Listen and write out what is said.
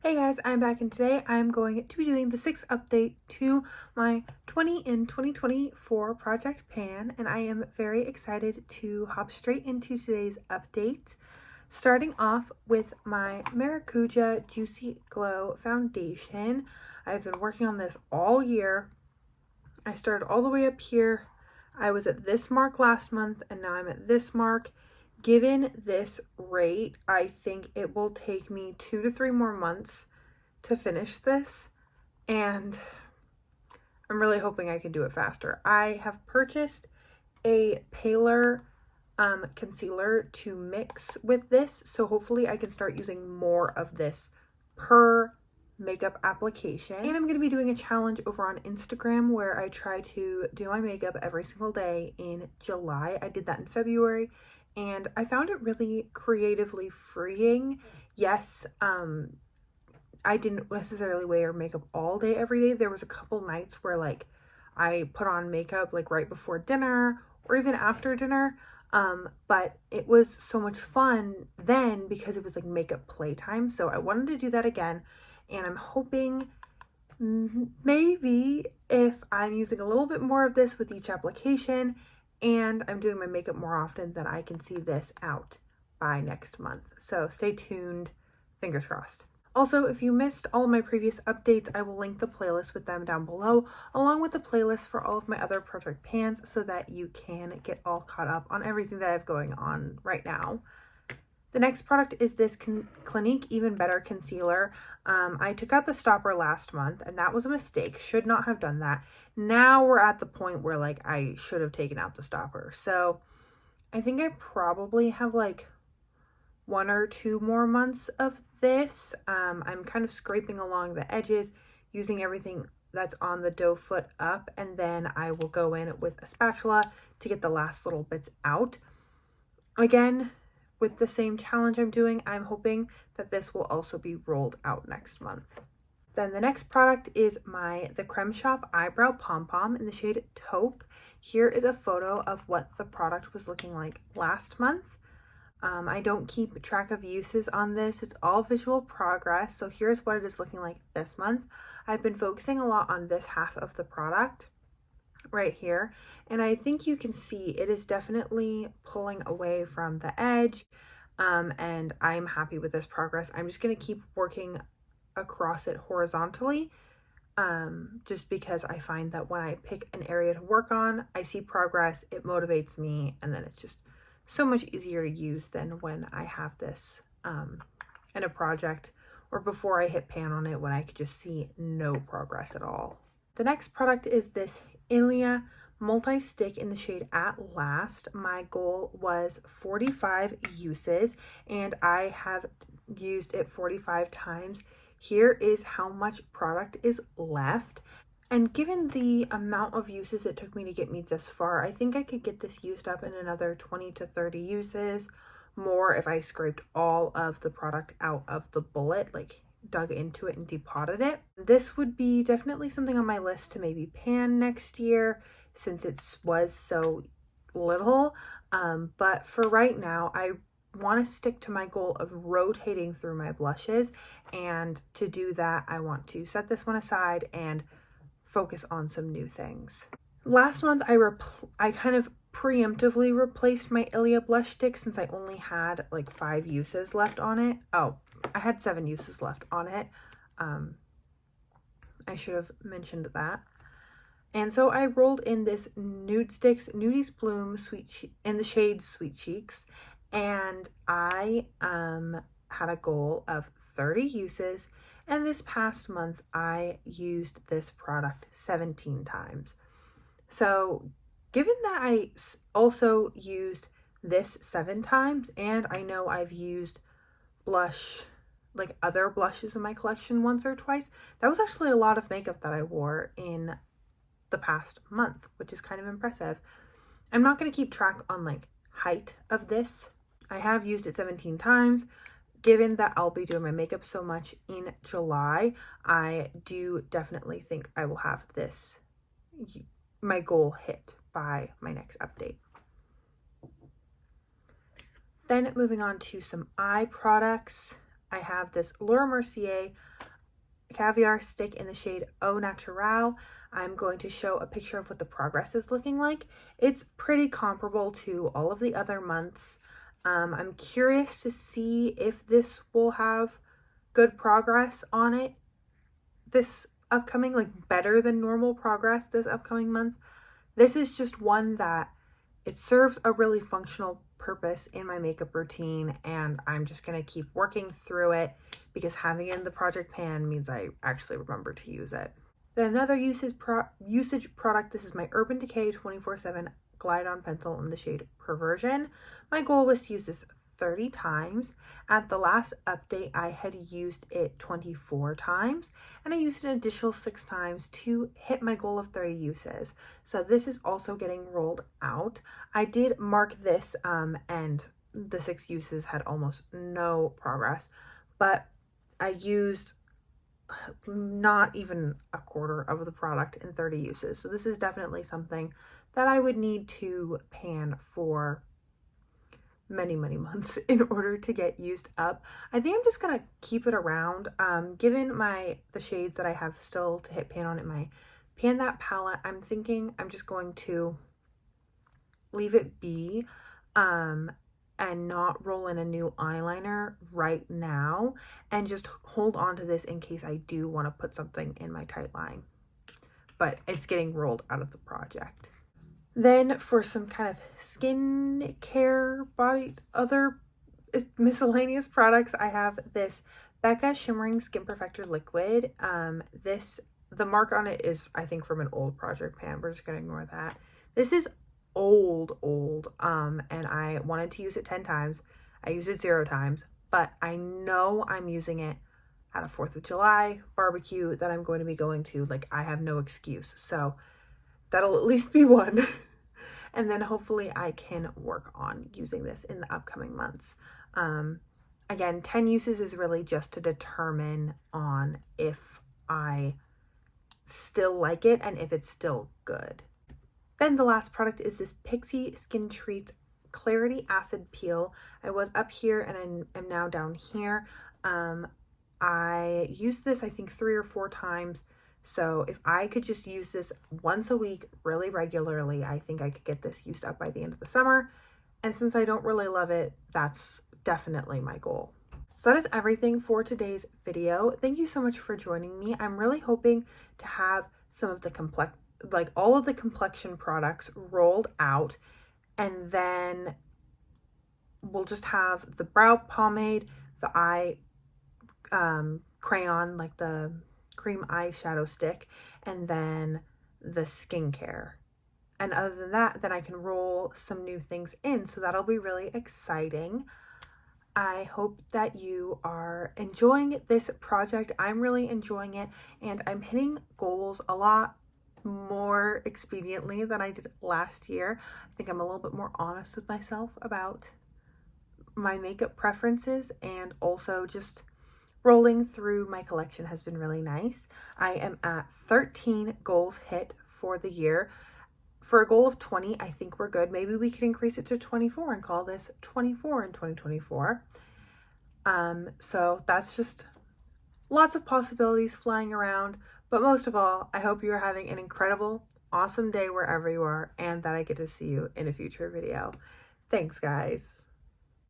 Hey guys, I'm back and today I'm going to be doing the 6th update to my 20 in 2024 Project Pan, and I am very excited to hop straight into today's update. Starting off with my Maracuja Juicy Glow Foundation. I've been working on this all year. I started all the way up here. I was at this mark last month and now I'm at this mark. Given this rate, I think it will take me 2 to 3 more months to finish this, and I'm really hoping I can do it faster. I have purchased a paler concealer to mix with this, so hopefully I can start using more of this per makeup application. And I'm going to be doing a challenge over on Instagram where I try to do my makeup every single day in July. I did that in February and I found it really creatively freeing. Yes, I didn't necessarily wear makeup all day every day. There was a couple nights where like I put on makeup like right before dinner or even after dinner. But it was so much fun then because it was like makeup playtime. So I wanted to do that again, and I'm hoping maybe if I'm using a little bit more of this with each application and I'm doing my makeup more often, then I can see this out by next month. So stay tuned, fingers crossed. Also, if you missed all of my previous updates, I will link the playlist with them down below, along with the playlist for all of my other Project Pans so that you can get all caught up on everything that I have going on right now. The next product is this Clinique Even Better Concealer. I took out the stopper last month and that was a mistake. Should not have done that. Now we're at the point where like I should have taken out the stopper. So I think I probably have like 1 or 2 more months of this. I'm kind of scraping along the edges, using everything that's on the doe foot up, and then I will go in with a spatula to get the last little bits out. Again, with the same challenge I'm doing, I'm hoping that this will also be rolled out next month. Then the next product is the Creme Shop Eyebrow Pom Pom in the shade Taupe. Here is a photo of what the product was looking like last month. I don't keep track of uses on this. It's all visual progress. So here's what it is looking like this month. I've been focusing a lot on this half of the product right here. And I think you can see it is definitely pulling away from the edge. And I'm happy with this progress. I'm just going to keep working across it horizontally. Just because I find that when I pick an area to work on, I see progress, it motivates me, and then it's just so much easier to use than when I have this in a project or before I hit pan on it when I could just see no progress at all. The next product is this Ilia multi-stick in the shade At Last. My goal was 45 uses and I have used it 45 times. Here is how much product is left. And given the amount of uses it took me to get me this far, I think I could get this used up in another 20 to 30 uses more if I scraped all of the product out of the bullet, like dug into it and depotted it. This would be definitely something on my list to maybe pan next year since it was so little. But for right now, I want to stick to my goal of rotating through my blushes. And to do that, I want to set this one aside and focus on some new things. Last month, I kind of preemptively replaced my Ilia blush stick since I only had like 5 uses left on it. Oh, I had 7 uses left on it. I should have mentioned that. And so I rolled in this Nude Sticks Nudies Bloom in the shade Sweet Cheeks, and I had a goal of 30 uses. And this past month, I used this product 17 times. So given that I also used this 7 times, and I know I've used blush, like other blushes in my collection once or twice, that was actually a lot of makeup that I wore in the past month, which is kind of impressive. I'm not going to keep track on like height of this. I have used it 17 times. Given that I'll be doing my makeup so much in July, I do definitely think I will have my goal hit by my next update. Then moving on to some eye products. I have this Laura Mercier Caviar Stick in the shade Au Naturel. I'm going to show a picture of what the progress is looking like. It's pretty comparable to all of the other months. I'm curious to see if this will have good progress on it this upcoming, like better than normal progress this upcoming month. This is just one that it serves a really functional purpose in my makeup routine, and I'm just going to keep working through it because having it in the project pan means I actually remember to use it. Then another usage product, this is my Urban Decay 24/7 Glide On Pencil in the shade Perversion. My goal was to use this 30 times. At the last update, I had used it 24 times, and I used an additional 6 times to hit my goal of 30 uses. So this is also getting rolled out. I did mark this, and the 6 uses had almost no progress, but I used not even a quarter of the product in 30 uses. So this is definitely something that I would need to pan for many months in order to get used up. I think I'm just gonna keep it around. Given the shades that I have still to hit pan on in my Pan That palette, I'm thinking I'm just going to leave it be and not roll in a new eyeliner right now, and just hold on to this in case I do want to put something in my tight line. But it's getting rolled out of the project. Then for some kind of skin care, other miscellaneous products, I have this Becca Shimmering Skin Perfector Liquid. The mark on it is, I think, from an old project pan. We're just gonna ignore that. This is old, and I wanted to use it 10 times. I used it 0 times, but I know I'm using it at a 4th of July barbecue that I'm going to be going to. Like, I have no excuse. So that'll at least be one. And then hopefully I can work on using this in the upcoming months. Again, 10 uses is really just to determine on if I still like it and if it's still good. Then the last product is this Pixi Skin Treats Clarity Acid Peel. I was up here and I am now down here. I used this, I think, 3 or 4 times. So if I could just use this once a week really regularly, I think I could get this used up by the end of the summer. And since I don't really love it, that's definitely my goal. So that is everything for today's video. Thank you so much for joining me. I'm really hoping to have some of the all of the complexion products rolled out, and then we'll just have the brow pomade, the eye crayon, like the cream eyeshadow stick, and then the skincare. And other than that, then I can roll some new things in, so that'll be really exciting. I hope that you are enjoying this project. I'm really enjoying it, and I'm hitting goals a lot more expediently than I did last year. I think I'm a little bit more honest with myself about my makeup preferences, and also just rolling through my collection has been really nice. I am at 13 goals hit for the year. For a goal of 20, I think we're good. Maybe we could increase it to 24 and call this 24 in 2024. So that's just lots of possibilities flying around. But most of all, I hope you are having an incredible, awesome day wherever you are, and that I get to see you in a future video. Thanks, guys.